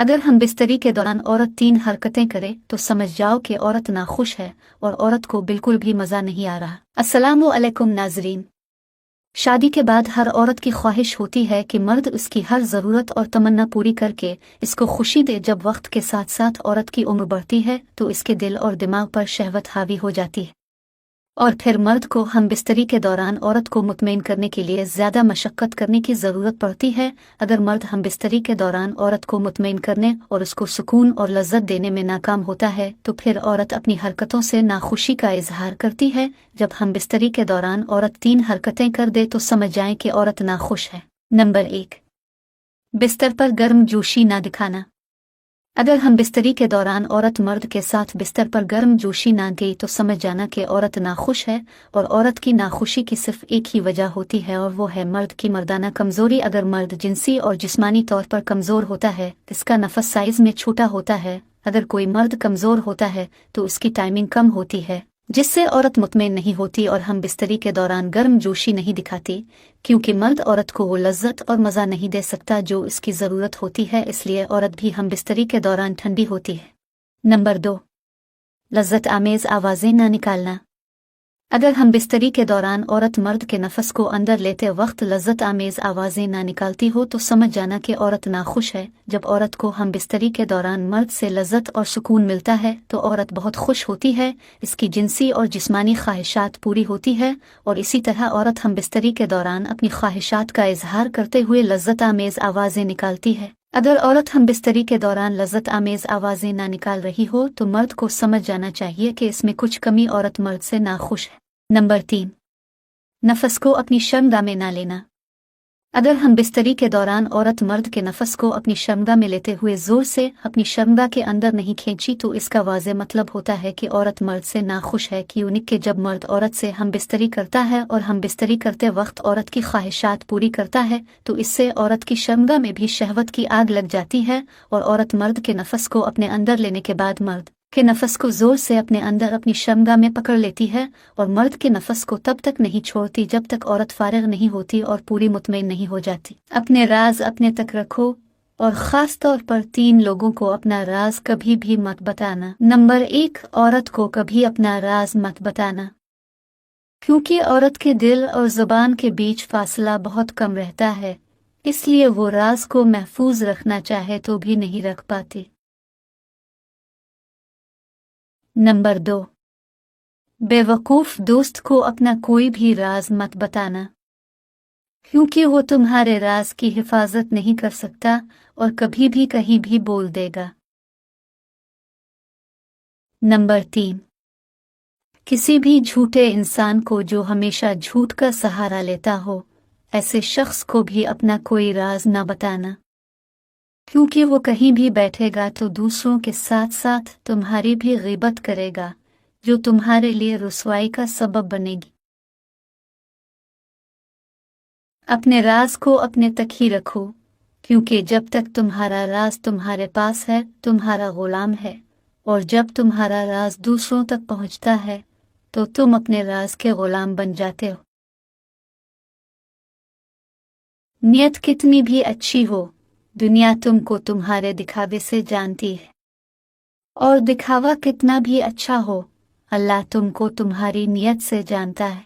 अगर हम बिस्तरी के दौरान औरत 3 हरकतें करे तो समझ जाओ कि औरत नाखुश है और औरत को बिल्कुल भी मज़ा नहीं आ रहा। अस्सलामु अलैकुम नाजरीन। शादी के बाद हर औरत की ख्वाहिश होती है कि मर्द उसकी हर ज़रूरत और तमन्ना पूरी करके इसको खुशी दे। जब वक्त के साथ साथ औरत की उम्र बढ़ती है तो इसके दिल और दिमाग पर शहवत हावी हो जाती है और फिर मर्द को हम बिस्तरी के दौरान औरत को मुतमईन करने के लिए ज़्यादा मशक्क़त करने की ज़रूरत पड़ती है। अगर मर्द हम बिस्तरी के दौरान औरत को मुतमईन करने और उसको सुकून और लज्जत देने में नाकाम होता है तो फिर औरत अपनी हरकतों से नाखुशी का इजहार करती है। जब हम बिस्तरी के दौरान औरत 3 हरकतें कर दे तो समझ जाएं कि औरत नाखुश है। नंबर 1, बिस्तर पर गर्म जोशी ना दिखाना। अगर हम बिस्तरी के दौरान औरत मर्द के साथ बिस्तर पर गर्म जोशी ना गई तो समझ जाना कि औरत नाखुश है और औरत की नाखुशी की सिर्फ एक ही वजह होती है और वो है मर्द की मर्दाना कमज़ोरी। अगर मर्द जिनसी और जिस्मानी तौर पर कमज़ोर होता है, इसका नफस साइज़ में छोटा होता है। अगर कोई मर्द कमज़ोर होता है तो उसकी टाइमिंग कम होती है जिससे औरत मुतमईन नहीं होती और हम बिस्तरी के दौरान गर्म जोशी नहीं दिखाती, क्योंकि मर्द औरत को वो लज्जत और मज़ा नहीं दे सकता जो इसकी ज़रूरत होती है, इसलिए औरत भी हम बिस्तरी के दौरान ठंडी होती है। नंबर 2, लज्जत आमेज़ आवाज़ें ना निकालना। अगर हम बिस्तरी के दौरान औरत मर्द के नफस को अंदर लेते वक्त लज्जत आमेज़ आवाज़ें ना निकालती हो तो समझ जाना कि औरत नाखुश है। जब औरत को हम बिस्तरी के दौरान मर्द से लज्जत और सुकून मिलता है तो औरत बहुत खुश होती है, इसकी जिनसी और जिस्मानी ख्वाहिशात पूरी होती है और इसी तरह औरत हम बिस्तरी के दौरान अपनी ख्वाहिशात का इजहार करते हुए लज्जत आमेज़ आवाज़ें निकालती है। अगर औरत हम बिस्तरी के दौरान लज्जत आमेज़ आवाज़ें ना निकाल रही हो तो मर्द को समझ जाना चाहिए कि इसमें कुछ कमी, औरत मर्द से नाखुश है। नंबर 3, नफस को अपनी शर्मगाह में ना लेना। अगर हम बिस्तरी के दौरान औरत मर्द के नफस को अपनी शर्मगाह में लेते हुए ज़ोर से अपनी शर्मगाह के अंदर नहीं खींची तो इसका वाज़े मतलब होता है कि औरत मर्द से नाखुश है। क्योंकि कि जब मर्द औरत से हम बिस्तरी करता है और हम बिस्तरी करते वक्त औरत की ख्वाहिशात पूरी करता है तो इससे औरत की शर्मगाह में भी शहवत की आग लग जाती है और औरत मर्द के नफस को अपने अंदर लेने के बाद मर्द के नफस को जोर से अपने अंदर अपनी शर्मगाह में पकड़ लेती है और मर्द के नफस को तब तक नहीं छोड़ती जब तक औरत फारिग नहीं होती और पूरी मुतमईन नहीं हो जाती। अपने राज अपने तक रखो और ख़ास तौर पर 3 लोगों को अपना राज कभी भी मत बताना। नंबर 1, औरत को कभी अपना राज मत बताना, क्योंकि औरत के दिल और ज़ुबान के बीच फासला बहुत कम रहता है, इसलिए वो राज को महफूज रखना चाहे तो भी नहीं रख पाती। नंबर 2, बेवकूफ़ दोस्त को अपना कोई भी राज मत बताना, क्योंकि वो तुम्हारे राज की हिफाजत नहीं कर सकता और कभी भी कहीं भी बोल देगा। नंबर 3, किसी भी झूठे इंसान को जो हमेशा झूठ का सहारा लेता हो, ऐसे शख्स को भी अपना कोई राज न बताना, क्योंकि वो कहीं भी बैठेगा तो दूसरों के साथ साथ तुम्हारी भी ग़ीबत करेगा जो तुम्हारे लिए रुसवाई का सबब बनेगी। अपने राज को अपने तक ही रखो, क्योंकि जब तक तुम्हारा राज तुम्हारे पास है तुम्हारा ग़ुलाम है और जब तुम्हारा राज दूसरों तक पहुंचता है तो तुम अपने राज के ग़ुलाम बन जाते हो। नियत कितनी भी अच्छी हो, दुनिया तुमको तुम्हारे दिखावे से जानती है और दिखावा कितना भी अच्छा हो, अल्लाह तुमको तुम्हारी नियत से जानता है।